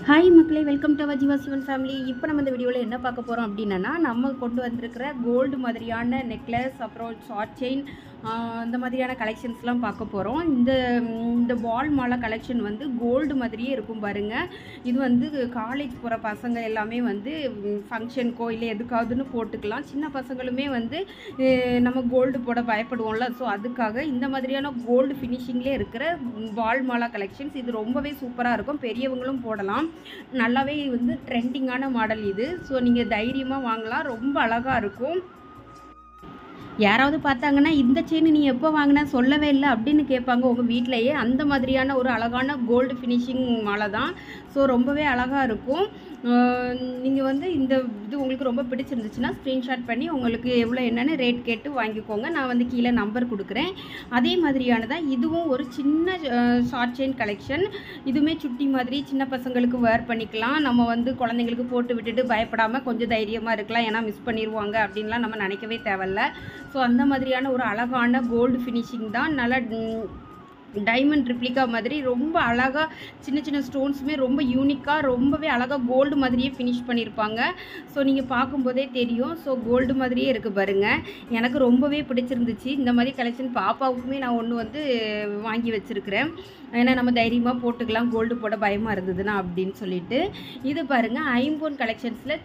Hi மக்களே, welcome to our Jeeva Shivan family. இப்போ நம்ம இந்த வீடியோவில் என்ன பார்க்க போகிறோம் அப்படின்னா, நம்ம கொண்டு வந்திருக்கிற கோல்டு மாதிரியான நெக்லஸ், அப்புறம் ஷார்ட் செயின், இந்த மாதிரியான கலெக்ஷன்ஸ்லாம் பார்க்க போகிறோம். இந்த பால் மாலை கலெக்ஷன் வந்து கோல்டு மாதிரியே இருக்கும் பாருங்கள். இது வந்து காலேஜ் போகிற பசங்க எல்லாமே வந்து ஃபங்க்ஷனுக்கோ இல்லை எதுக்காவதுன்னு போட்டுக்கலாம். சின்ன பசங்களுமே வந்து நம்ம கோல்டு போட பயப்படுவோம்ல, ஸோ அதுக்காக இந்த மாதிரியான கோல்டு ஃபினிஷிங்லேயே இருக்கிற பால் மாலா கலெக்ஷன்ஸ் இது ரொம்பவே சூப்பராக இருக்கும். பெரியவங்களும் போடலாம். நல்லாவே வந்து ட்ரெண்டிங்கான மாடல் இது. ஸோ நீங்கள் தைரியமாக வாங்கலாம். ரொம்ப அழகாக இருக்கும். யாராவது பார்த்தாங்கன்னா, இந்த செயின் நீ எப்போ வாங்கின சொல்லவே இல்லை அப்படின்னு கேட்பாங்க உங்கள் வீட்டிலையே. அந்த மாதிரியான ஒரு அழகான கோல்டு ஃபினிஷிங் மாலை தான். ஸோ ரொம்பவே அழகாக இருக்கும். நீங்கள் வந்து இந்த இது உங்களுக்கு ரொம்ப பிடிச்சிருந்துச்சுன்னா ஸ்க்ரீன்ஷாட் பண்ணி உங்களுக்கு எவ்வளோ என்னென்னு ரேட் கேட்டு வாங்கிக்கோங்க. நான் வந்து கீழே நம்பர் கொடுக்குறேன். அதே மாதிரியானதான் இதுவும் ஒரு சின்ன ஷார்ட் செயின் கலெக்ஷன். இதுவுமே சுட்டி மாதிரி சின்ன பசங்களுக்கு வேர் பண்ணிக்கலாம். நம்ம வந்து குழந்தைங்களுக்கு போட்டு விட்டுட்டு பயப்படாமல் கொஞ்சம் தைரியமாக இருக்கலாம். ஏன்னா மிஸ் பண்ணிடுவாங்க அப்படின்லாம் நம்ம நினைக்கவே தேவையில்ல. ஸோ அந்த மாதிரியான ஒரு அழகான கோல்டு ஃபினிஷிங் தான். நல்லா டைமண்ட் ரிப்ளிகா மாதிரி ரொம்ப அழகாக சின்ன சின்ன ஸ்டோன்ஸுமே ரொம்ப யூனிக்காக ரொம்பவே அழகாக கோல்டு மாதிரியே ஃபினிஷ் பண்ணியிருப்பாங்க. ஸோ நீங்கள் பார்க்கும்போதே தெரியும். ஸோ கோல்டு மாதிரியே இருக்குது பாருங்கள். எனக்கு ரொம்பவே பிடிச்சிருந்துச்சு. இந்த மாதிரி கலெக்ஷன் பாப்பாவுக்குமே நான் ஒன்று வந்து வாங்கி வச்சுருக்கிறேன். ஏன்னா நம்ம தைரியமாக போட்டுக்கலாம் கோல்டு போட பயமாக இருந்ததுன்னா அப்படின்னு சொல்லிட்டு. இது பாருங்கள், ஐம்பொன் கலெக்ஷன்ஸில்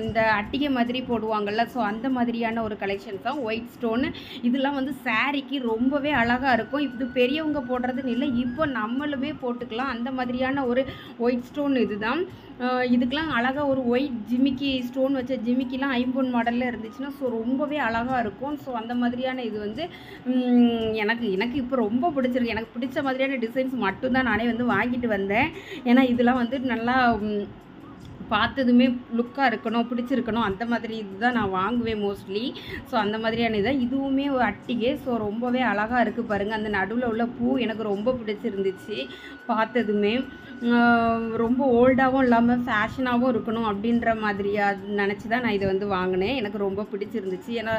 இந்த அட்டிகை மாதிரி போடுவாங்கள்ல, ஸோ அந்த மாதிரியான ஒரு கலெக்ஷன்ஸ் தான். ஒயிட் ஸ்டோனு இதெல்லாம் வந்து சாரீக்கு ரொம்பவே அழகாக இருக்கும். இது பெரியவங்க போடுறதுன்னு இல்லை, இப்போ நம்மளுமே போட்டுக்கலாம். அந்த மாதிரியான ஒரு ஒயிட் ஸ்டோன் இதுதான். இதுக்கெலாம் அழகாக ஒரு ஒயிட் ஜிமிக்கி ஸ்டோன் வச்ச ஜிமிக்கிலாம் ஐம்பொன் மாடலில் இருந்துச்சுன்னா ஸோ ரொம்பவே அழகாக இருக்கும். ஸோ அந்த மாதிரியான இது வந்து எனக்கு இப்போ ரொம்ப பிடிச்சிருக்கு. எனக்கு பிடிச்ச மாதிரியான டிசைன்ஸ் மட்டும்தான் நானே வந்து வாங்கிட்டு வந்தேன். ஏன்னா இதெல்லாம் வந்து நல்லா பார்த்ததுமே லுக்காக இருக்கணும், பிடிச்சிருக்கணும், அந்த மாதிரி இதுதான் நான் வாங்குவேன் மோஸ்ட்லி. ஸோ அந்த மாதிரியான இதை இதுவுமே ஒரு அட்டிகை. ஸோ ரொம்பவே அழகாக இருக்குது பாருங்கள். அந்த நடுவில் உள்ள பூ எனக்கு ரொம்ப பிடிச்சிருந்துச்சு பார்த்ததுமே. ரொம்ப ஓல்டாகவும் இல்லாமல் ஃபேஷனாகவும் இருக்கணும் அப்படின்ற மாதிரியாக நினச்சி தான் நான் இதை வந்து வாங்கினேன். எனக்கு ரொம்ப பிடிச்சிருந்துச்சு. ஏன்னா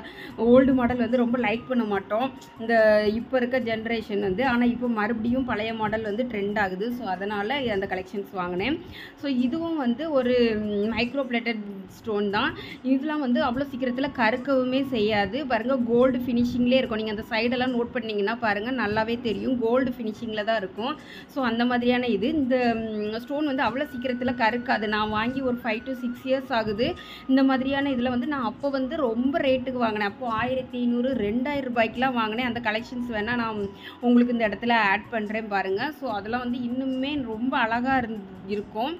ஓல்டு மாடல் வந்து ரொம்ப லைக் பண்ண மாட்டோம் இந்த இப்போ இருக்க ஜென்ரேஷன் வந்து. ஆனால் இப்போ மறுபடியும் பழைய மாடல் வந்து ட்ரெண்ட் ஆகுது. ஸோ அதனால் அந்த கலெக்ஷன்ஸ் வாங்கினேன். ஸோ இதுவும் வந்து ஒரு மைக்ரோ பிளேட்டட் ஸ்டோன் தான். இதெல்லாம் வந்து அவ்வளோ சீக்கிரத்தில் கருக்கவுமே செய்யாது பாருங்கள். கோல்டு ஃபினிஷிங்லேயே இருக்கும். நீங்கள் அந்த சைடெல்லாம் நோட் பண்ணிங்கன்னா பாருங்கள், நல்லாவே தெரியும் கோல்டு ஃபினிஷிங்கில் தான் இருக்கும். ஸோ அந்த மாதிரியான இது இந்த ஸ்டோன் வந்து அவ்வளோ சீக்கிரத்தில் கருக்காது. நான் வாங்கி ஒரு 5 to 6 இயர்ஸ் ஆகுது. இந்த மாதிரியான இதில் வந்து நான் அப்போ வந்து ரொம்ப ரேட்டுக்கு வாங்கினேன். அப்போது 1500 2000 ரூபாய்க்குலாம் வாங்கினேன். அந்த கலெக்ஷன்ஸ் வேணால் நான் உங்களுக்கு இந்த இடத்துல ஆட் பண்ணுறேன் பாருங்கள். ஸோ அதெல்லாம் வந்து இன்னுமே ரொம்ப அழகாக இருக்கும்.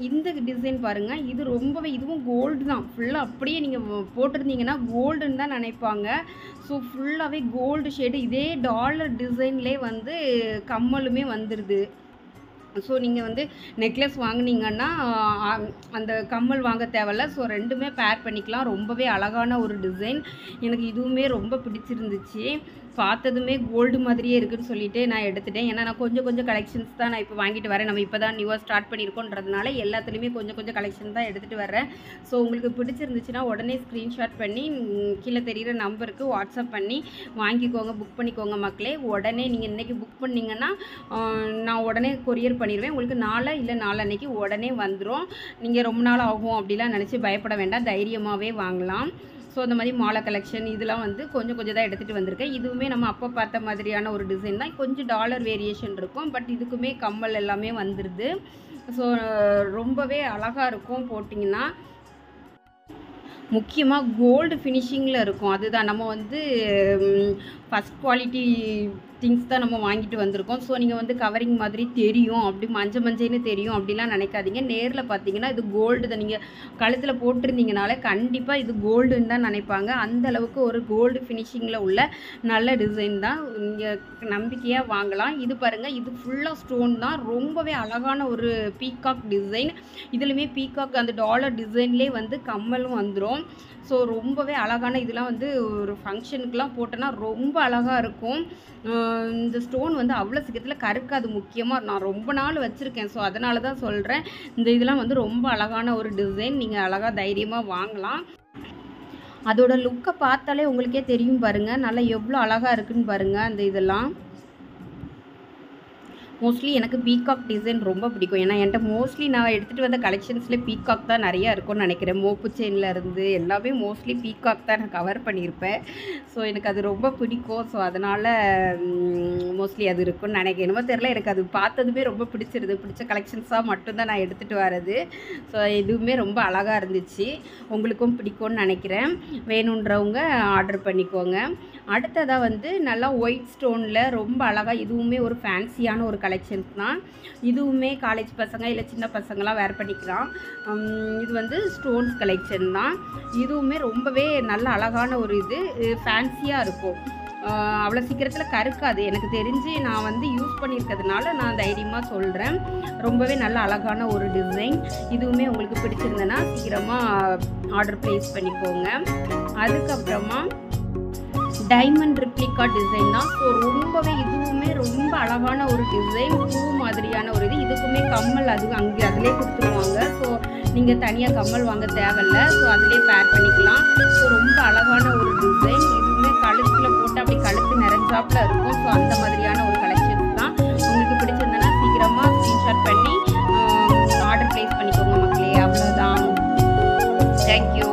இந்த டிசைன் பாருங்கள், இது ரொம்பவே இதுவும் கோல்டு தான். ஃபுல்லாக அப்படியே நீங்கள் போட்டிருந்தீங்கன்னா கோல்டுன்னு தான் நினைப்பாங்க. ஸோ ஃபுல்லாகவே கோல்டு ஷேடு. இதே டாலர் டிசைன்லேயே வந்து கம்மலுமே வந்துடுது. ஸோ நீங்கள் வந்து நெக்லஸ் வாங்கினீங்கன்னா அந்த கம்மல் வாங்க தேவையில்ல. ஸோ ரெண்டுமே பேர் பண்ணிக்கலாம். ரொம்பவே அழகான ஒரு டிசைன். எனக்கு இதுவுமே ரொம்ப பிடிச்சிருந்துச்சு. பார்த்ததுமே கோல்டு மாதிரியே இருக்குதுன்னு சொல்லிட்டு நான் எடுத்துட்டேன். ஏன்னா நான் கொஞ்சம் கலெக்ஷன்ஸ் தான் நான் இப்போ வாங்கிட்டு வரேன். நம்ம இப்போ தான் நியூவாக ஸ்டார்ட் பண்ணியிருக்கோன்றதுனால எல்லாத்துலேயுமே கொஞ்சம் கலெக்ஷன் தான் எடுத்துகிட்டு வரேன். ஸோ உங்களுக்கு பிடிச்சிருந்துச்சுன்னா உடனே ஸ்க்ரீன்ஷாட் பண்ணி கீழே தெரிகிற நம்பருக்கு வாட்ஸ்அப் பண்ணி வாங்கிக்கோங்க, புக் பண்ணிக்கோங்க மக்களே. உடனே நீங்கள் இன்றைக்கி புக் பண்ணிங்கன்னா நான் உடனே கொரியர் பண்ணிடுவேன். உங்களுக்கு நாளை இல்லை நாளன்னைக்கு உடனே வந்துடும். நீங்கள் ரொம்ப நாள் ஆகும் அப்படிலாம் நினச்சி பயப்பட வேண்டாம், தைரியமாகவே வாங்கலாம். ஸோ இந்த மாதிரி மாலை கலெக்ஷன் இதெல்லாம் வந்து கொஞ்சம் தான் எடுத்துகிட்டு வந்திருக்கேன். இதுவுமே நம்ம அப்போ பார்த்த மாதிரியான ஒரு டிசைன் தான். கொஞ்சம் டாலர் வேரியேஷன் இருக்கும். பட் இதுக்குமே கம்மல் எல்லாமே வந்துடுது. ஸோ ரொம்பவே அழகாக இருக்கும் போட்டிங்கன்னா. முக்கியமாக கோல்டு ஃபினிஷிங்கில் இருக்கும். அதுதான் நம்ம வந்து ஃபஸ்ட் குவாலிட்டி திங்ஸ் தான் நம்ம வாங்கிட்டு வந்திருக்கோம். ஸோ நீங்கள் வந்து கவரிங் மாதிரி தெரியும், அப்படி மஞ்சள்னு தெரியும் அப்படிலாம் நினைக்காதீங்க. நேரில் பார்த்தீங்கன்னா இது கோல்டு தான். நீங்கள் கழுத்தில் போட்டிருந்தீங்கனாலே கண்டிப்பாக இது கோல்டுன்னு தான் நினைப்பாங்க. அந்த அளவுக்கு ஒரு கோல்டு ஃபினிஷிங்கில் உள்ள நல்ல டிசைன் தான். நீங்கள் நம்பிக்கையாக வாங்கலாம். இது பாருங்கள், இது ஃபுல்லாக ஸ்டோன் தான். ரொம்பவே அழகான ஒரு பீகாக் டிசைன். இதுலையுமே பீகாக் அந்த டாலர் டிசைன்லேயே வந்து கம்மலும் வந்துடும். ஸோ ரொம்பவே அழகான இதெல்லாம் வந்து ஒரு ஃபங்க்ஷனுக்குலாம் போட்டோன்னா ரொம்ப அழகாக இருக்கும். இந்த ஸ்டோன் வந்து அவ்வளோ சீக்கிரத்தில் கருக்காது. முக்கியமாக நான் ரொம்ப நாள் வச்சுருக்கேன். ஸோ அதனால தான் சொல்கிறேன். இந்த இதெல்லாம் வந்து ரொம்ப அழகான ஒரு டிசைன். நீங்கள் அழகாக தைரியமாக வாங்கலாம். அதோட லுக்கை பார்த்தாலே உங்களுக்கே தெரியும் பாருங்கள், நல்லா எவ்வளோ அழகாக இருக்குதுன்னு பாருங்கள். அந்த இதெல்லாம் மோஸ்ட்லி எனக்கு பீகாக் டிசைன் ரொம்ப பிடிக்கும். ஏன்னா என்கிட்ட மோஸ்ட்லி நான் எடுத்துகிட்டு வந்த கலெக்ஷன்ஸில் பீகாக் தான் நிறையா இருக்கும்னு நினைக்கிறேன். மோப்பு செயினில் இருந்து எல்லாமே மோஸ்ட்லி பீகாக் தான் நான் கவர் பண்ணியிருப்பேன். ஸோ எனக்கு அது ரொம்ப பிடிக்கும். ஸோ அதனால் மோஸ்ட்லி அது இருக்கும்னு நினைக்கிறேன். என்னமோ தெரியல, எனக்கு அது பார்த்ததுமே ரொம்ப பிடிச்சிருது. பிடிச்ச கலெக்ஷன்ஸாக மட்டும்தான் நான் எடுத்துகிட்டு வரது. ஸோ இதுவுமே ரொம்ப அழகாக இருந்துச்சு. உங்களுக்கும் பிடிக்கும்னு நினைக்கிறேன். வேணுன்றவங்க ஆர்டர் பண்ணிக்கோங்க. அடுத்ததாக வந்து நல்லா ஒயிட் ஸ்டோனில் ரொம்ப அழகாக, இதுவுமே ஒரு ஃபேன்சியான ஒரு கலெக்ஷன்ஸ் தான். இதுவுமே காலேஜ் பசங்க இல்லை சின்ன பசங்களாம் வேர் பண்ணிக்கலாம். இது வந்து ஸ்டோன்ஸ் கலெக்ஷன் தான். இதுவுமே ரொம்பவே நல்ல அழகான ஒரு இது ஃபேன்சியாக இருக்கும். அவ்வளோ சீக்கிரத்தில் கருக்காது. எனக்கு தெரிஞ்சு நான் வந்து யூஸ் பண்ணியிருக்கிறதுனால நான் தைரியமாக சொல்கிறேன். ரொம்பவே நல்ல அழகான ஒரு டிசைன். இதுவுமே உங்களுக்கு பிடிச்சிருந்ததுன்னா சீக்கிரமாக ஆர்டர் ப்ளேஸ் பண்ணிக்கோங்க. அதுக்கப்புறமா டைமண்ட் ரிப்ளிகா டிசைன் தான். ஸோ ரொம்பவே இதுவுமே ரொம்ப அழகான ஒரு டிசைன். பூ மாதிரியான ஒரு இது. இதுக்குமே கம்மல் அங்கே அதிலே கொடுத்துருவாங்க. ஸோ நீங்கள் தனியாக கம்மல் வாங்க தேவையில்ல. ஸோ அதிலே பேர் பண்ணிக்கலாம். ஸோ ரொம்ப அழகான ஒரு டிசைன். இதுவுமே கழுத்தில் போட்டு அப்படி கழுத்து நிறைஞ்சாப்பில் இருக்கும். ஸோ அந்த மாதிரியான ஒரு கலெக்ஷன்ஸ் தான். உங்களுக்கு பிடிச்சிருந்தனா சீக்கிரமாக ஸ்க்ரீன்ஷாட் பண்ணி ஆர்டர் ப்ளேஸ் பண்ணிக்கோங்க மக்களே. அவ்வளோதான். தேங்க்யூ.